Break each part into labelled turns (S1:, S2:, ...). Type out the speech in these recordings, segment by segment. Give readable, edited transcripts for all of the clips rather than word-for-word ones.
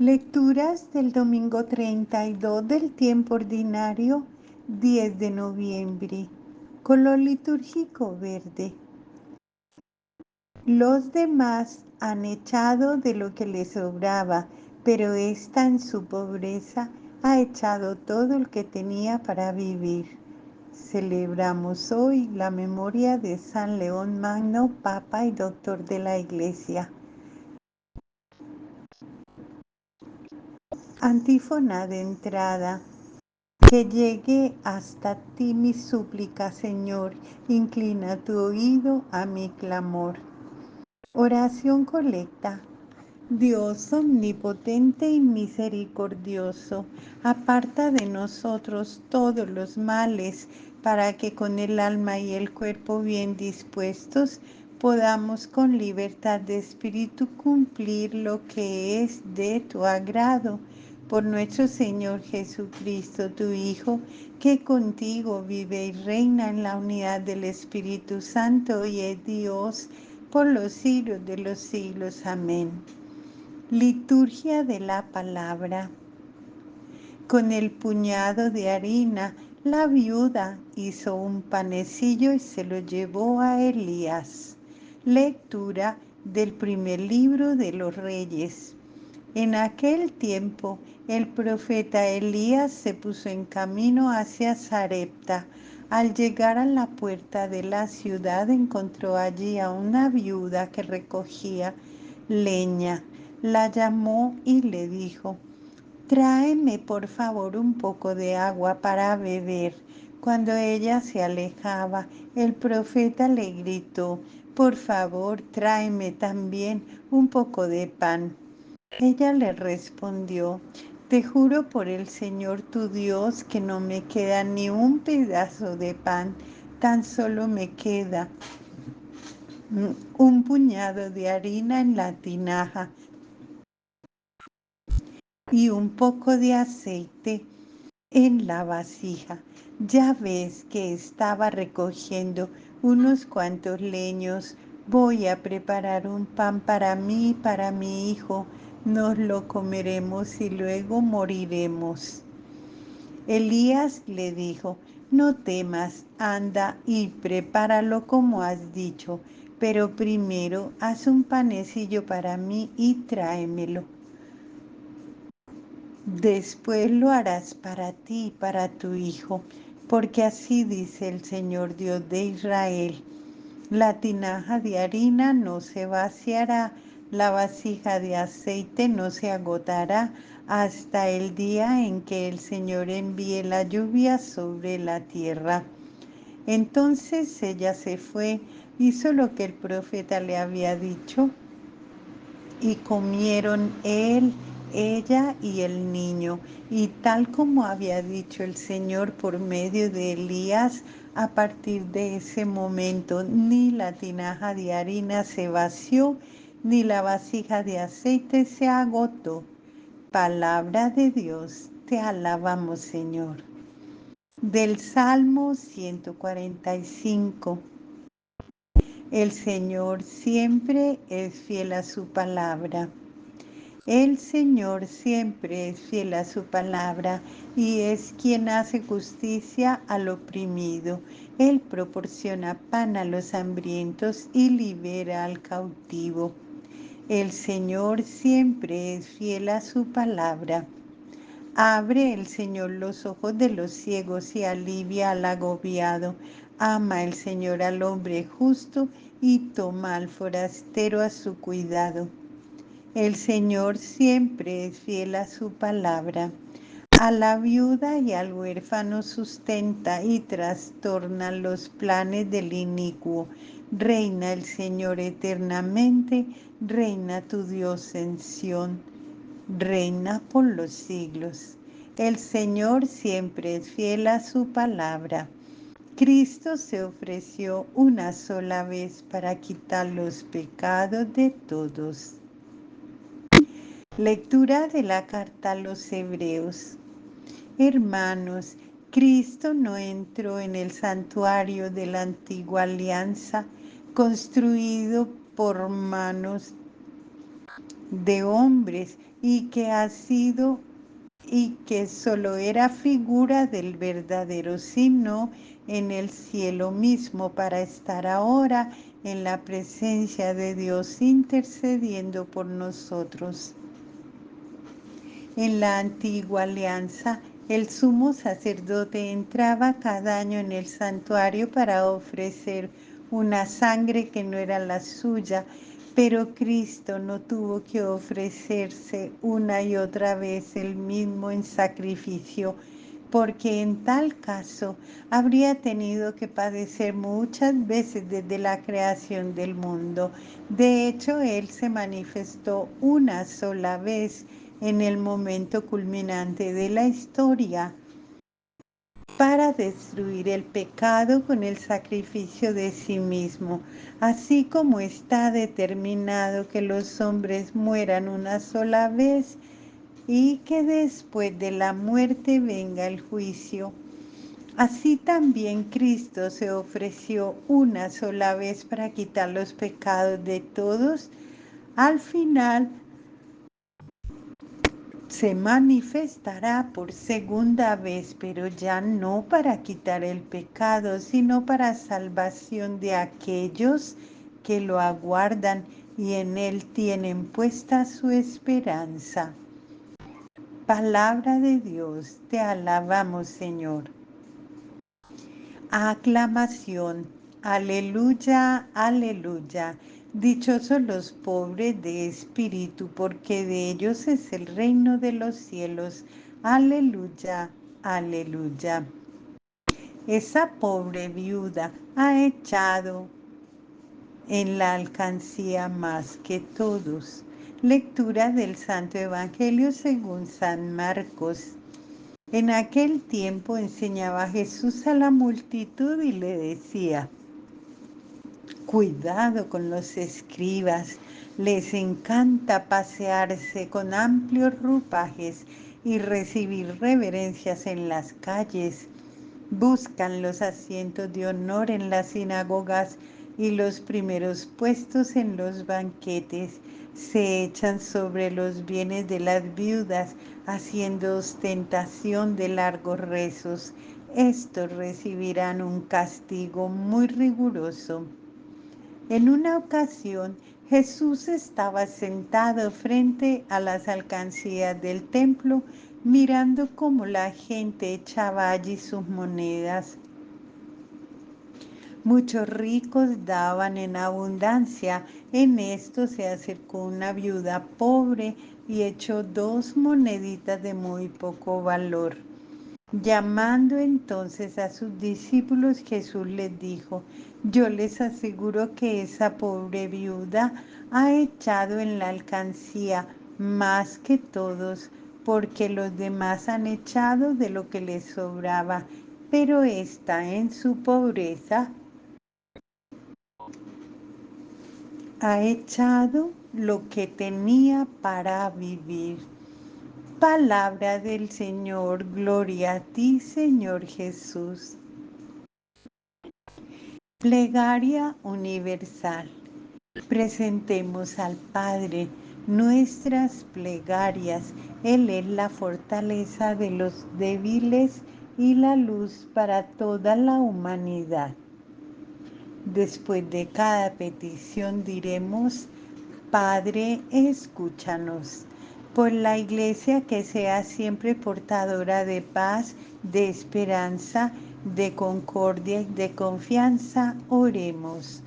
S1: Lecturas del domingo 32 del tiempo ordinario, 10 de noviembre. Color litúrgico verde. Los demás han echado de lo que les sobraba, pero ésta en su pobreza ha echado todo lo que tenía para vivir. Celebramos hoy la memoria de San León Magno, Papa y Doctor de la Iglesia. Antífona de entrada. Que llegue hasta ti mi súplica, Señor, inclina tu oído a mi clamor. Oración colecta. Dios omnipotente y misericordioso, aparta de nosotros todos los males, para que con el alma y el cuerpo bien dispuestos podamos con libertad de espíritu cumplir lo que es de tu agrado. Por nuestro Señor Jesucristo, tu Hijo, que contigo vive y reina en la unidad del Espíritu Santo y es Dios por los siglos de los siglos. Amén. Liturgia de la palabra. Con el puñado de harina, la viuda hizo un panecillo y se lo llevó a Elías. Lectura del primer libro de los Reyes. En aquel tiempo, el profeta Elías se puso en camino hacia Sarepta. Al llegar a la puerta de la ciudad, encontró allí a una viuda que recogía leña. La llamó y le dijo: tráeme por favor un poco de agua para beber. Cuando ella se alejaba, el profeta le gritó: por favor, tráeme también un poco de pan. Ella le respondió: te juro por el Señor tu Dios que no me queda ni un pedazo de pan, tan solo me queda un puñado de harina en la tinaja y un poco de aceite en la vasija. Ya ves que estaba recogiendo unos cuantos leños. Voy a preparar un pan para mí y para mi hijo. Nos lo comeremos y luego moriremos. Elías le dijo: no temas, anda y prepáralo como has dicho, pero primero haz un panecillo para mí y tráemelo. Después lo harás para ti y para tu hijo, porque así dice el Señor Dios de Israel: la tinaja de harina no se vaciará, la vasija de aceite no se agotará, hasta el día en que el Señor envíe la lluvia sobre la tierra. Entonces ella se fue, hizo lo que el profeta le había dicho, y comieron él, ella y el niño. Y tal como había dicho el Señor por medio de Elías, a partir de ese momento ni la tinaja de harina se vació, ni la vasija de aceite se agotó. Palabra de Dios, te alabamos, Señor. Del Salmo 145. El Señor siempre es fiel a su palabra. El Señor siempre es fiel a su palabra y es quien hace justicia al oprimido. Él proporciona pan a los hambrientos y libera al cautivo. El Señor siempre es fiel a su palabra. Abre el Señor los ojos de los ciegos y alivia al agobiado. Ama el Señor al hombre justo y toma al forastero a su cuidado. El Señor siempre es fiel a su palabra. A la viuda y al huérfano sustenta y trastorna los planes del inicuo. Reina el Señor eternamente, reina tu Dios en Sión, reina por los siglos. El Señor siempre es fiel a su palabra. Cristo se ofreció una sola vez para quitar los pecados de todos. Lectura de la carta a los Hebreos. Hermanos, Cristo no entró en el santuario de la antigua alianza construido por manos, de hombres y que ha sido y que solo era figura del verdadero signo en el cielo mismo para estar ahora en la presencia de Dios intercediendo por nosotros. En la antigua alianza, el sumo sacerdote entraba cada año en el santuario para ofrecer una sangre que no era la suya, pero Cristo no tuvo que ofrecerse una y otra vez el mismo en sacrificio, porque en tal caso habría tenido que padecer muchas veces desde la creación del mundo. De hecho, Él se manifestó una sola vez en el momento culminante de la historia para destruir el pecado con el sacrificio de sí mismo, así como está determinado que los hombres mueran una sola vez y que después de la muerte venga el juicio. Así también Cristo se ofreció una sola vez para quitar los pecados de todos. Al final se manifestará por segunda vez, pero ya no para quitar el pecado, sino para salvación de aquellos que lo aguardan y en él tienen puesta su esperanza. Palabra de Dios, te alabamos, Señor. Aclamación. Aleluya, aleluya. Dichosos los pobres de espíritu, porque de ellos es el reino de los cielos. Aleluya, aleluya. Esa pobre viuda ha echado en la alcancía más que todos. Lectura del Santo Evangelio según San Marcos. En aquel tiempo enseñaba Jesús a la multitud y le decía: cuidado con los escribas, les encanta pasearse con amplios ropajes y recibir reverencias en las calles. Buscan los asientos de honor en las sinagogas y los primeros puestos en los banquetes. Se echan sobre los bienes de las viudas, haciendo ostentación de largos rezos. Estos recibirán un castigo muy riguroso. En una ocasión, Jesús estaba sentado frente a las alcancías del templo, mirando cómo la gente echaba allí sus monedas. Muchos ricos daban en abundancia. En esto se acercó una viuda pobre y echó 2 moneditas de muy poco valor. Llamando entonces a sus discípulos, Jesús les dijo: yo les aseguro que esa pobre viuda ha echado en la alcancía más que todos, porque los demás han echado de lo que les sobraba, pero ésta en su pobreza ha echado lo que tenía para vivir. Palabra del Señor, gloria a ti, Señor Jesús. Plegaria universal. Presentemos al Padre nuestras plegarias. Él es la fortaleza de los débiles y la luz para toda la humanidad. Después de cada petición diremos: Padre, escúchanos. Por la Iglesia, que sea siempre portadora de paz, de esperanza, de concordia y de confianza, oremos.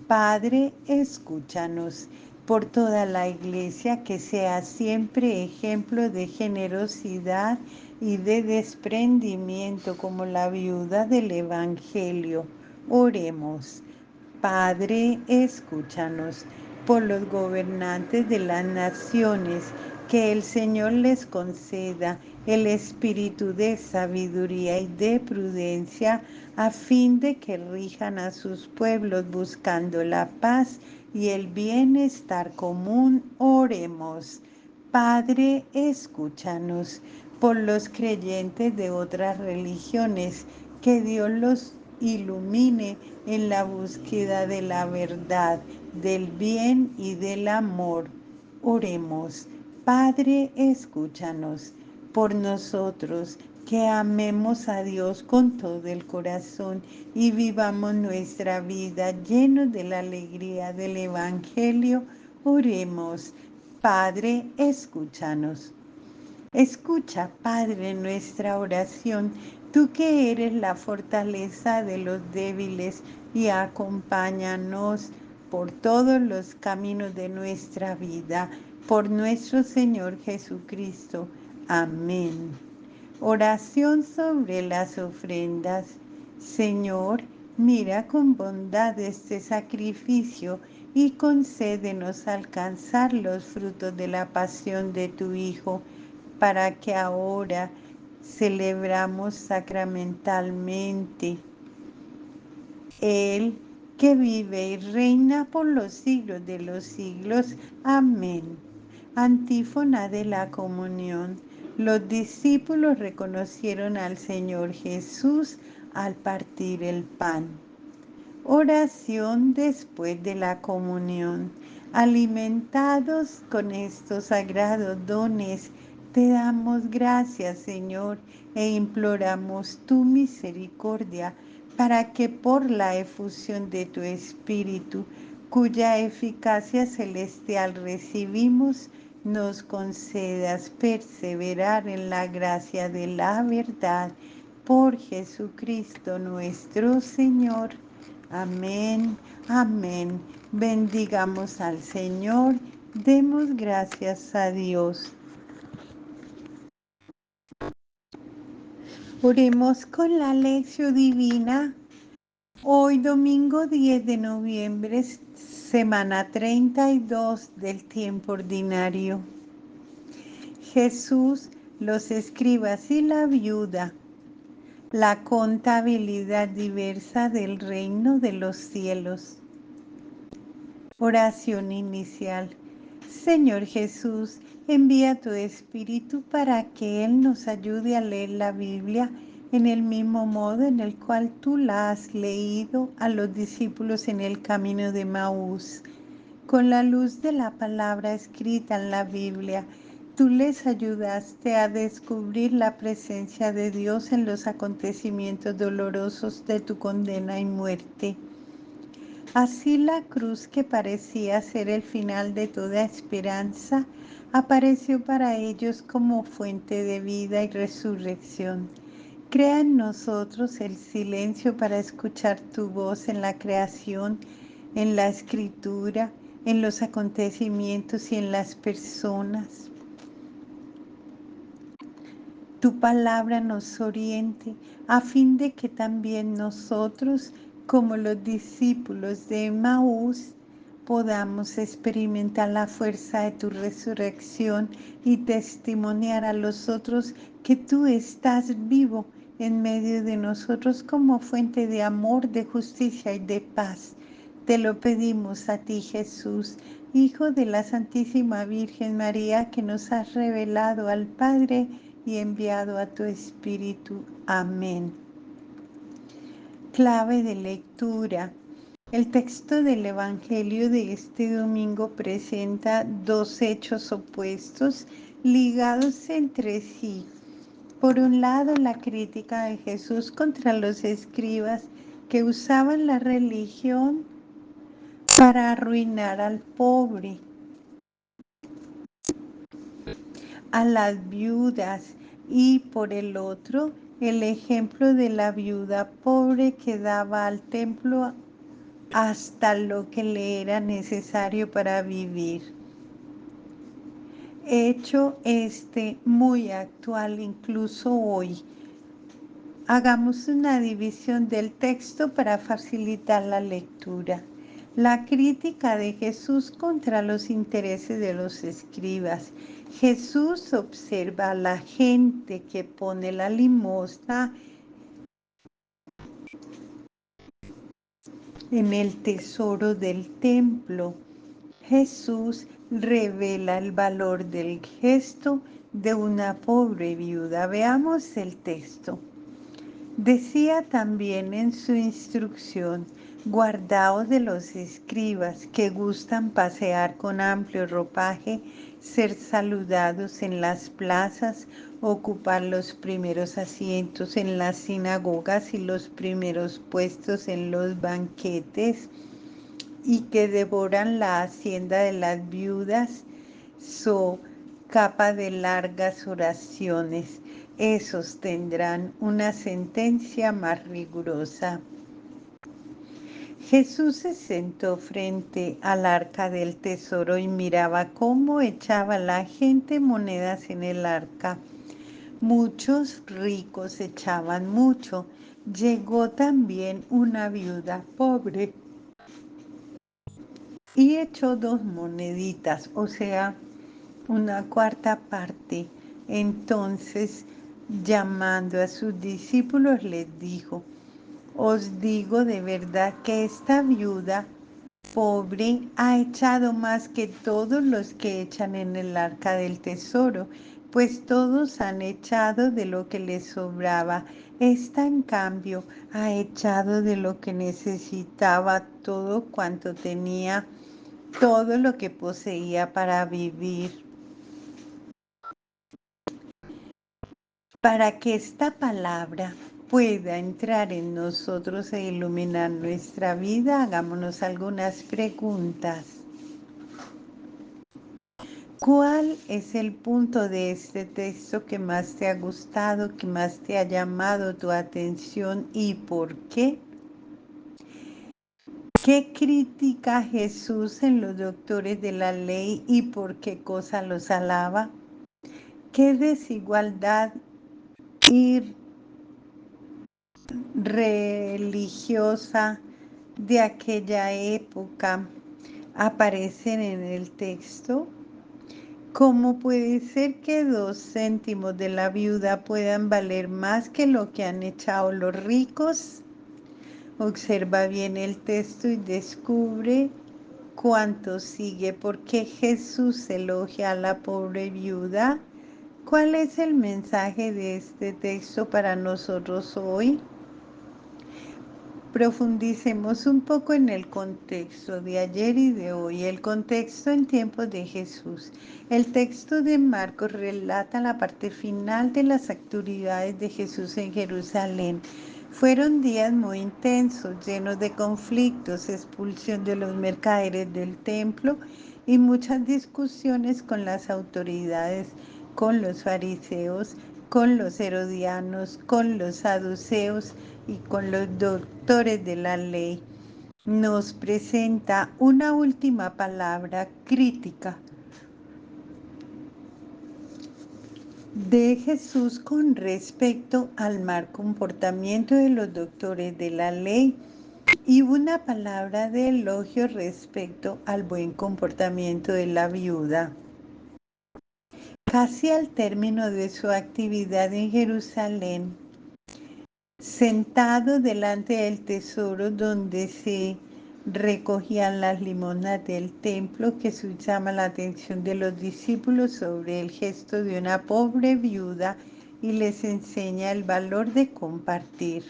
S1: Padre, escúchanos. Por toda la Iglesia, que sea siempre ejemplo de generosidad y de desprendimiento como la viuda del Evangelio, oremos. Padre, escúchanos. Por los gobernantes de las naciones, que el Señor les conceda el espíritu de sabiduría y de prudencia, a fin de que rijan a sus pueblos buscando la paz y el bienestar común. Oremos. Padre, escúchanos. Por los creyentes de otras religiones, que Dios los ilumine en la búsqueda de la verdad, del bien y del amor. Oremos. Padre, escúchanos por nosotros, que amemos a Dios con todo el corazón y vivamos nuestra vida llenos de la alegría del Evangelio. Oremos. Padre, escúchanos. Escucha, Padre, nuestra oración, tú que eres la fortaleza de los débiles, y acompáñanos por todos los caminos de nuestra vida, por nuestro Señor Jesucristo. Amén. Oración sobre las ofrendas. Señor, mira con bondad este sacrificio y concédenos alcanzar los frutos de la pasión de tu Hijo, para que ahora celebramos sacramentalmente Él, que vive y reina por los siglos de los siglos. Amén. Antífona de la comunión. Los discípulos reconocieron al Señor Jesús al partir el pan. Oración después de la comunión. Alimentados con estos sagrados dones, te damos gracias, Señor, e imploramos tu misericordia para que por la efusión de tu Espíritu, cuya eficacia celestial recibimos, nos concedas perseverar en la gracia de la verdad. Por Jesucristo nuestro Señor. Amén, amén. Bendigamos al Señor, demos gracias a Dios. Oremos con la lección divina. Hoy domingo 10 de noviembre, semana 32 del tiempo ordinario. Jesús, los escribas y la viuda. La contabilidad diversa del reino de los cielos. Oración inicial. Señor Jesús, envía tu Espíritu para que Él nos ayude a leer la Biblia en el mismo modo en el cual tú la has leído a los discípulos en el camino de Maús. Con la luz de la palabra escrita en la Biblia, tú les ayudaste a descubrir la presencia de Dios en los acontecimientos dolorosos de tu condena y muerte. Así la cruz, que parecía ser el final de toda esperanza, apareció para ellos como fuente de vida y resurrección. Crea en nosotros el silencio para escuchar tu voz en la creación, en la escritura, en los acontecimientos y en las personas. Tu palabra nos oriente, a fin de que también nosotros, como los discípulos de Maús, podamos experimentar la fuerza de tu resurrección y testimoniar a los otros que tú estás vivo en medio de nosotros como fuente de amor, de justicia y de paz. Te lo pedimos a ti, Jesús, Hijo de la Santísima Virgen María, que nos has revelado al Padre y enviado a tu Espíritu. Amén. Clave de lectura. El texto del Evangelio de este domingo presenta dos hechos opuestos ligados entre sí. Por un lado, la crítica de Jesús contra los escribas que usaban la religión para arruinar al pobre, a las viudas, y por el otro, el ejemplo de la viuda pobre que daba al templo hasta lo que le era necesario para vivir. Hecho este muy actual incluso hoy. Hagamos una división del texto para facilitar la lectura. La crítica de Jesús contra los intereses de los escribas. Jesús observa a la gente que pone la limosna en el tesoro del templo. Jesús revela el valor del gesto de una pobre viuda. Veamos el texto. Decía también en su instrucción: guardaos de los escribas que gustan pasear con amplio ropaje, ser saludados en las plazas, ocupar los primeros asientos en las sinagogas y los primeros puestos en los banquetes, y que devoran la hacienda de las viudas, capa de largas oraciones. Esos tendrán una sentencia más rigurosa. Jesús se sentó frente al arca del tesoro y miraba cómo echaba la gente monedas en el arca. Muchos ricos echaban mucho. Llegó también una viuda pobre y echó 2 moneditas, o sea, una cuarta parte. Entonces, llamando a sus discípulos, les dijo: os digo de verdad que esta viuda pobre ha echado más que todos los que echan en el arca del tesoro, pues todos han echado de lo que les sobraba. Esta, en cambio, ha echado de lo que necesitaba, todo cuanto tenía, todo lo que poseía para vivir. Para que esta palabra pueda entrar en nosotros e iluminar nuestra vida, hagámonos algunas preguntas. ¿Cuál es el punto de este texto que más te ha gustado, que más te ha llamado tu atención y por qué? ¿Qué critica Jesús en los doctores de la ley y por qué cosa los alaba? ¿Qué desigualdad y religiosa de aquella época aparecen en el texto? ¿Cómo puede ser que 2 céntimos de la viuda puedan valer más que lo que han echado los ricos? Observa bien el texto y descubre cuánto sigue. ¿Por qué Jesús elogia a la pobre viuda? ¿Cuál es el mensaje de este texto para nosotros hoy? Profundicemos un poco en el contexto de ayer y de hoy, el contexto en tiempos de Jesús. El texto de Marcos relata la parte final de las actividades de Jesús en Jerusalén. Fueron días muy intensos, llenos de conflictos, expulsión de los mercaderes del templo y muchas discusiones con las autoridades, con los fariseos, con los herodianos, con los saduceos y con los doctores de la ley. Nos presenta una última palabra crítica de Jesús con respecto al mal comportamiento de los doctores de la ley y una palabra de elogio respecto al buen comportamiento de la viuda. Casi al término de su actividad en Jerusalén, sentado delante del tesoro donde se recogían las limosnas del templo, Jesús llama la atención de los discípulos sobre el gesto de una pobre viuda y les enseña el valor de compartir.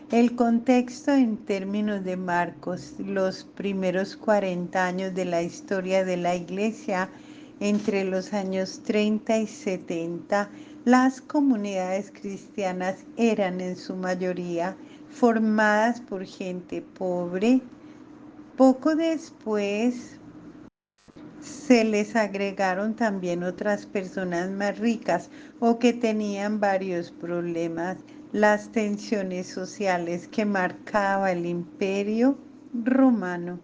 S1: El contexto en términos de Marcos: los primeros 40 años de la historia de la Iglesia, entre los años 30 y 70, las comunidades cristianas eran en su mayoría formadas por gente pobre. Poco después se les agregaron también otras personas más ricas o que tenían varios problemas. Las tensiones sociales que marcaba el Imperio Romano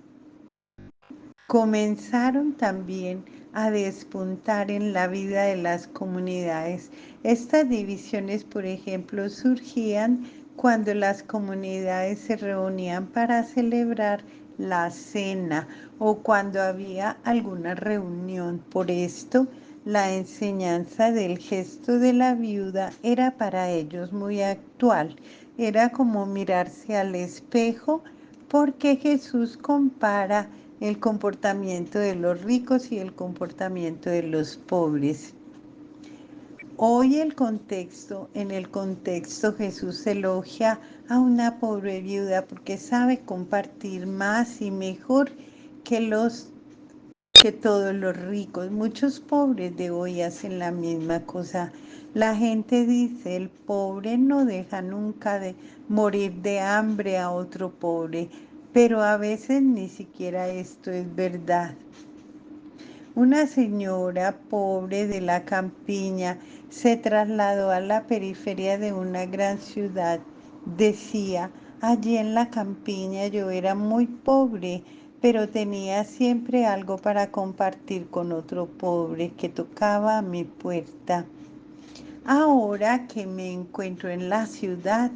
S1: comenzaron también a despuntar en la vida de las comunidades. Estas divisiones, por ejemplo, surgían cuando las comunidades se reunían para celebrar la cena o cuando había alguna reunión. Por esto, la enseñanza del gesto de la viuda era para ellos muy actual. Era como mirarse al espejo, porque Jesús compara el comportamiento de los ricos y el comportamiento de los pobres. Hoy en el contexto Jesús elogia a una pobre viuda porque sabe compartir más y mejor que que todos los ricos. Muchos pobres de hoy hacen la misma cosa. La gente dice, el pobre no deja nunca de morir de hambre a otro pobre, pero a veces ni siquiera esto es verdad. Una señora pobre de la campiña se trasladó a la periferia de una gran ciudad. Decía, allí en la campiña yo era muy pobre, pero tenía siempre algo para compartir con otro pobre que tocaba a mi puerta. Ahora que me encuentro en la ciudad,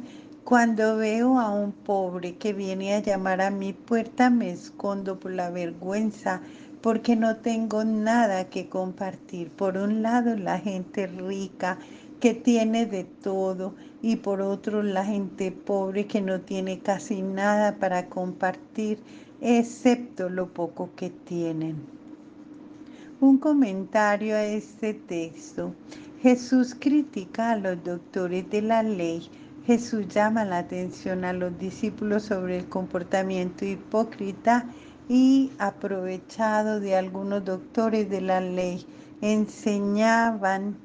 S1: cuando veo a un pobre que viene a llamar a mi puerta, me escondo por la vergüenza, porque no tengo nada que compartir. Por un lado, la gente rica que tiene de todo, y por otro, la gente pobre que no tiene casi nada para compartir, excepto lo poco que tienen. Un comentario a este texto. Jesús critica a los doctores de la ley. Jesús llama la atención a los discípulos sobre el comportamiento hipócrita y aprovechado de algunos doctores de la ley. Enseñaban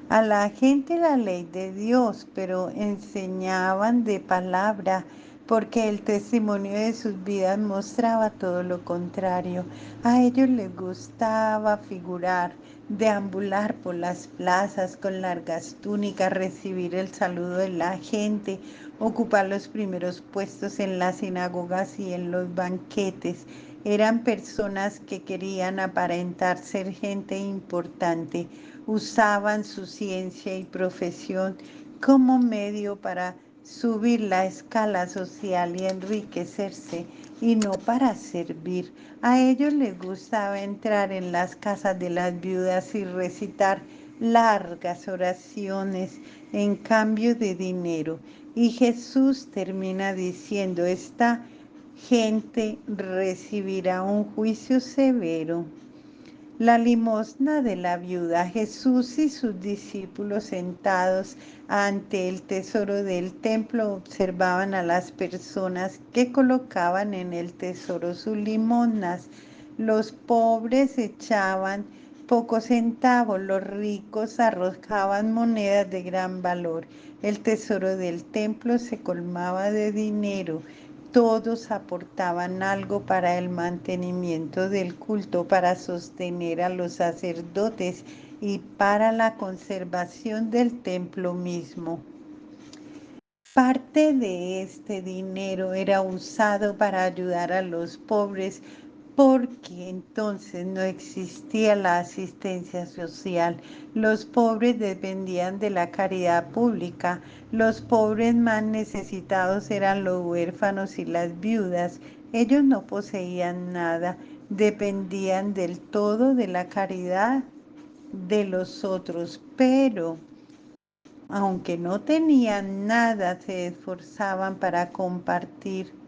S1: a la gente la ley de Dios, pero enseñaban de palabra, porque el testimonio de sus vidas mostraba todo lo contrario. A ellos les gustaba figurar, deambular por las plazas con largas túnicas, recibir el saludo de la gente, ocupar los primeros puestos en las sinagogas y en los banquetes. Eran personas que querían aparentar ser gente importante. Usaban su ciencia y profesión como medio para subir la escala social y enriquecerse, y no para servir. A ellos les gustaba entrar en las casas de las viudas y recitar largas oraciones en cambio de dinero. Y Jesús termina diciendo, esta gente recibirá un juicio severo. La limosna de la viuda. Jesús y sus discípulos sentados ante el tesoro del templo observaban a las personas que colocaban en el tesoro sus limosnas. Los pobres echaban pocos centavos, los ricos arrojaban monedas de gran valor. El tesoro del templo se colmaba de dinero. Todos aportaban algo para el mantenimiento del culto, para sostener a los sacerdotes y para la conservación del templo mismo. Parte de este dinero era usado para ayudar a los pobres, porque entonces no existía la asistencia social. Los pobres dependían de la caridad pública. Los pobres más necesitados eran los huérfanos y las viudas. Ellos no poseían nada, dependían del todo de la caridad de los otros, pero aunque no tenían nada, se esforzaban para compartir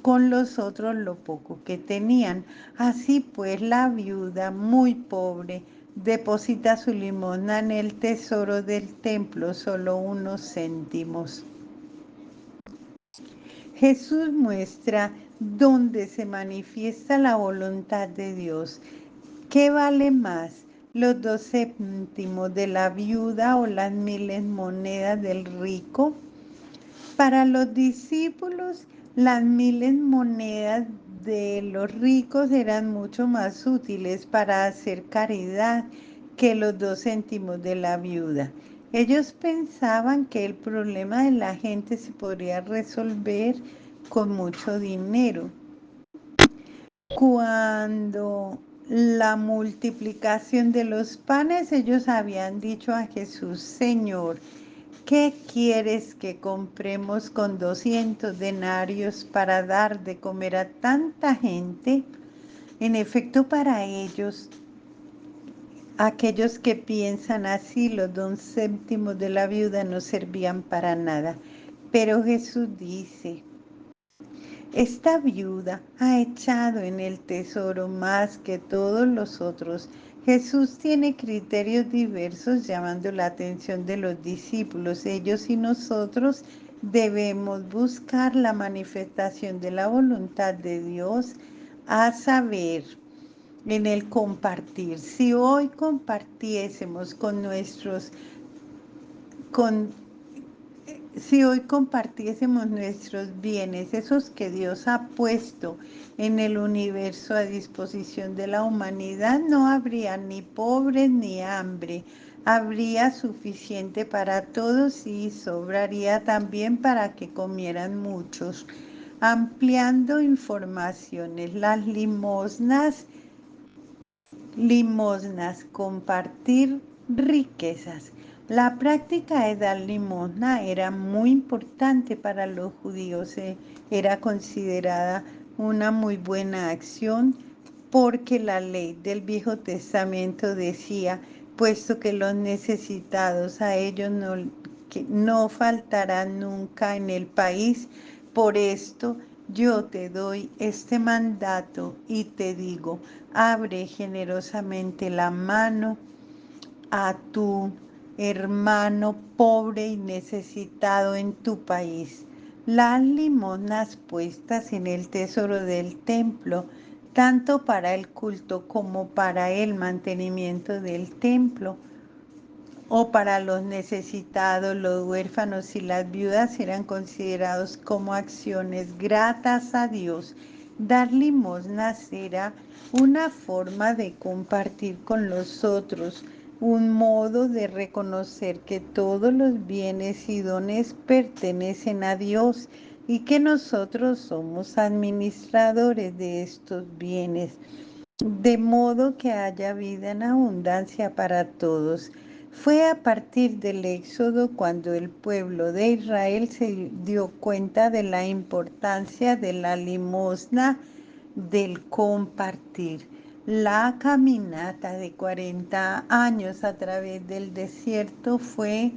S1: con los otros lo poco que tenían. Así pues, la viuda muy pobre deposita su limosna en el tesoro del templo, solo unos céntimos. Jesús muestra dónde se manifiesta la voluntad de Dios. ¿Qué vale más, los 2 céntimos de la viuda o las 1000 monedas del rico? Para los discípulos, las 1000 monedas de los ricos eran mucho más útiles para hacer caridad que los 2 céntimos de la viuda. Ellos pensaban que el problema de la gente se podría resolver con mucho dinero. Cuando la multiplicación de los panes, ellos habían dicho a Jesús, Señor, ¿qué quieres que compremos con 200 denarios para dar de comer a tanta gente? En efecto, para ellos, aquellos que piensan así, los 2 céntimos de la viuda no servían para nada. Pero Jesús dice, esta viuda ha echado en el tesoro más que todos los otros. Jesús tiene criterios diversos llamando la atención de los discípulos. Ellos y nosotros debemos buscar la manifestación de la voluntad de Dios, a saber, en el compartir. Si hoy compartiésemos con nuestros, con si hoy compartiésemos nuestros bienes, esos que Dios ha puesto en el universo a disposición de la humanidad, no habría ni pobres ni hambre. Habría suficiente para todos y sobraría también para que comieran muchos. Ampliando informaciones, las limosnas, compartir riquezas. La práctica de dar limosna era muy importante para los judíos. Era considerada una muy buena acción porque la ley del Viejo Testamento decía, puesto que los necesitados a ellos que no faltarán nunca en el país, por esto yo te doy este mandato y te digo, abre generosamente la mano a tu hermano pobre y necesitado en tu país. Las limosnas puestas en el tesoro del templo, tanto para el culto como para el mantenimiento del templo, o para los necesitados, los huérfanos y las viudas, eran considerados como acciones gratas a Dios. Dar limosnas era una forma de compartir con los otros, un modo de reconocer que todos los bienes y dones pertenecen a Dios y que nosotros somos administradores de estos bienes, de modo que haya vida en abundancia para todos. Fue a partir del Éxodo cuando el pueblo de Israel se dio cuenta de la importancia de la limosna, del compartir. La caminata de 40 años a través del desierto fue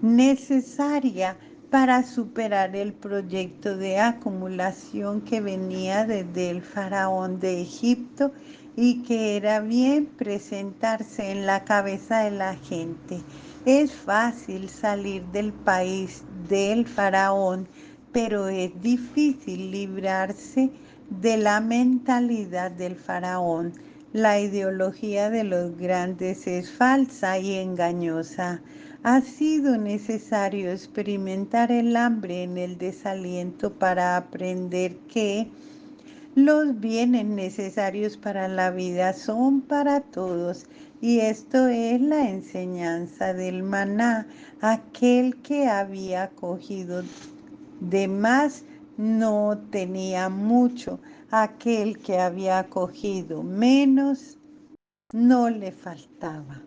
S1: necesaria para superar el proyecto de acumulación que venía desde el faraón de Egipto y que era bien presentarse en la cabeza de la gente. Es fácil salir del país del faraón, pero es difícil librarse de la mentalidad del faraón. La ideología de los grandes es falsa y engañosa. Ha sido necesario experimentar el hambre en el desaliento para aprender que los bienes necesarios para la vida son para todos, y esto es la enseñanza del maná. Aquel que había cogido de más no tenía mucho, aquel que había cogido menos no le faltaba.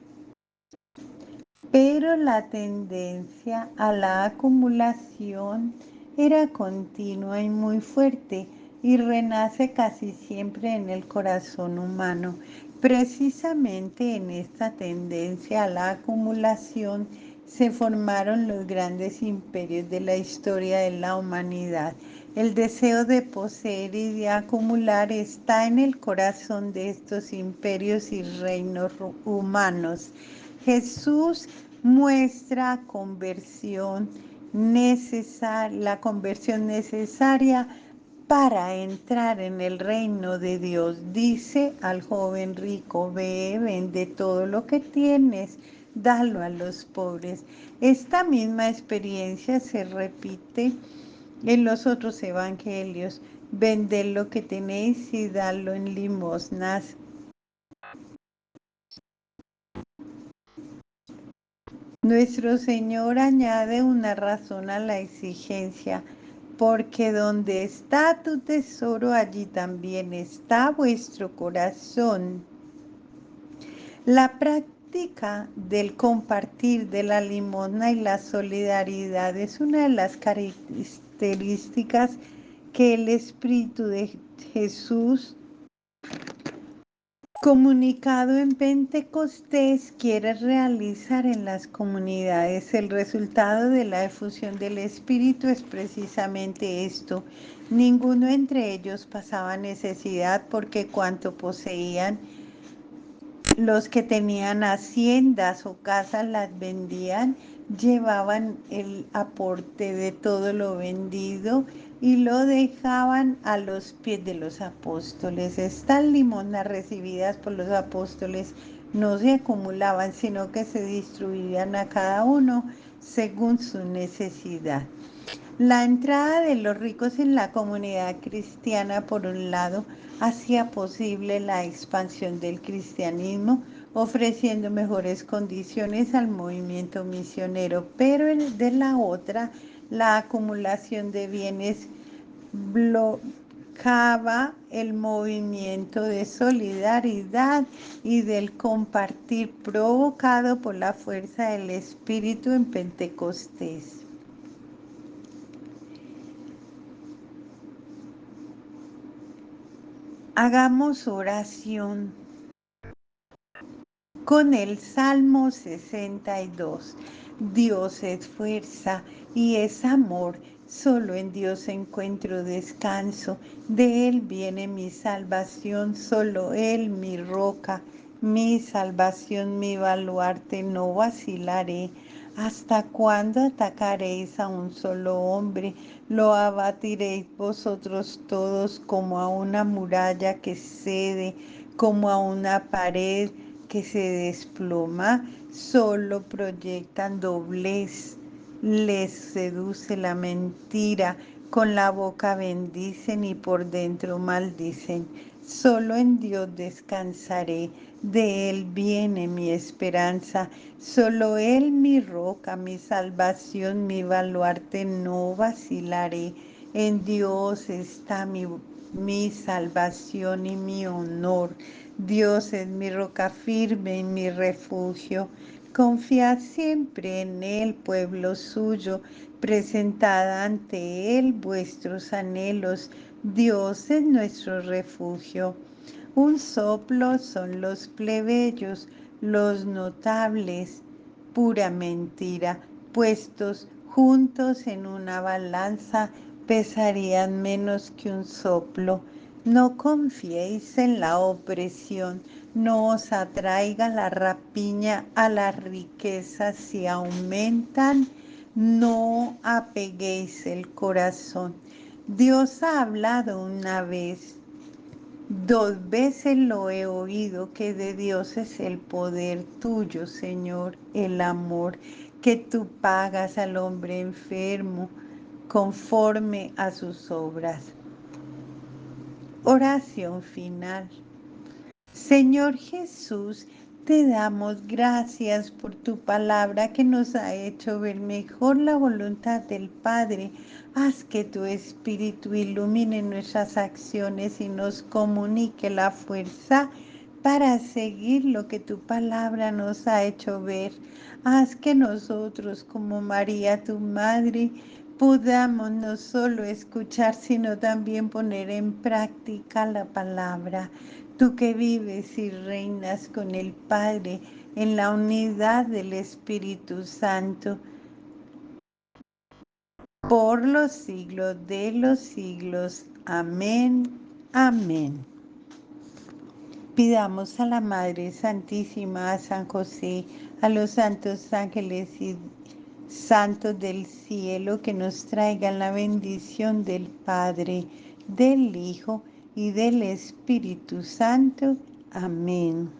S1: Pero la tendencia a la acumulación era continua y muy fuerte y renace casi siempre en el corazón humano. Precisamente en esta tendencia a la acumulación se formaron los grandes imperios de la historia de la humanidad. El deseo de poseer y de acumular está en el corazón de estos imperios y reinos humanos. Jesús muestra la conversión necesaria para entrar en el reino de Dios. Dice al joven rico, ve, vende todo lo que tienes, dalo a los pobres. Esta misma experiencia se repite en los otros evangelios. Vended lo que tenéis y dalo en limosnas. Nuestro Señor añade una razón a la exigencia, porque donde está tu tesoro, allí también está vuestro corazón. La práctica del compartir, de la limosna y la solidaridad es una de las características que el Espíritu de Jesús Comunicado en Pentecostés quiere realizar en las comunidades. El resultado de la efusión del Espíritu es precisamente esto. Ninguno entre ellos pasaba necesidad porque cuanto poseían, los que tenían haciendas o casas las vendían, llevaban el aporte de todo lo vendido y lo dejaban a los pies de los apóstoles. Estas limosnas recibidas por los apóstoles no se acumulaban, sino que se distribuían a cada uno según su necesidad. La entrada de los ricos en la comunidad cristiana, por un lado, hacía posible la expansión del cristianismo, ofreciendo mejores condiciones al movimiento misionero, pero de la otra, la acumulación de bienes bloqueaba el movimiento de solidaridad y del compartir provocado por la fuerza del Espíritu en Pentecostés. Hagamos oración con el Salmo 62. Dios es fuerza y es amor. Solo en Dios encuentro descanso. De Él viene mi salvación. Solo Él mi roca, mi salvación, mi baluarte. No vacilaré. ¿Hasta cuándo atacaréis a un solo hombre? Lo abatiréis vosotros todos como a una muralla que cede, como a una pared que se desploma. Solo proyectan doblez, les seduce la mentira, con la boca bendicen y por dentro maldicen. Solo en Dios descansaré, de Él viene mi esperanza, solo Él mi roca, mi salvación, mi baluarte, no vacilaré. En Dios está mi salvación y mi honor. Dios es mi roca firme y mi refugio. Confiad siempre en Él, pueblo suyo. Presentad ante Él vuestros anhelos. Dios es nuestro refugio. Un soplo son los plebeyos, los notables, pura mentira. Puestos juntos en una balanza, pesarían menos que un soplo. No confiéis en la opresión, no os atraiga la rapiña a las riquezas si aumentan, no apeguéis el corazón. Dios ha hablado una vez, 2 veces lo he oído, que de Dios es el poder tuyo, Señor, el amor que tú pagas al hombre enfermo conforme a sus obras. Oración final. Señor Jesús, te damos gracias por tu palabra que nos ha hecho ver mejor la voluntad del Padre. Haz que tu Espíritu ilumine nuestras acciones y nos comunique la fuerza para seguir lo que tu palabra nos ha hecho ver. Haz que nosotros, como María, tu Madre, podamos no solo escuchar, sino también poner en práctica la palabra. Tú que vives y reinas con el Padre en la unidad del Espíritu Santo, por los siglos de los siglos. Amén. Amén. Pidamos a la Madre Santísima, a San José, a los santos ángeles y santos del cielo que nos traigan la bendición del Padre, del Hijo y del Espíritu Santo. Amén.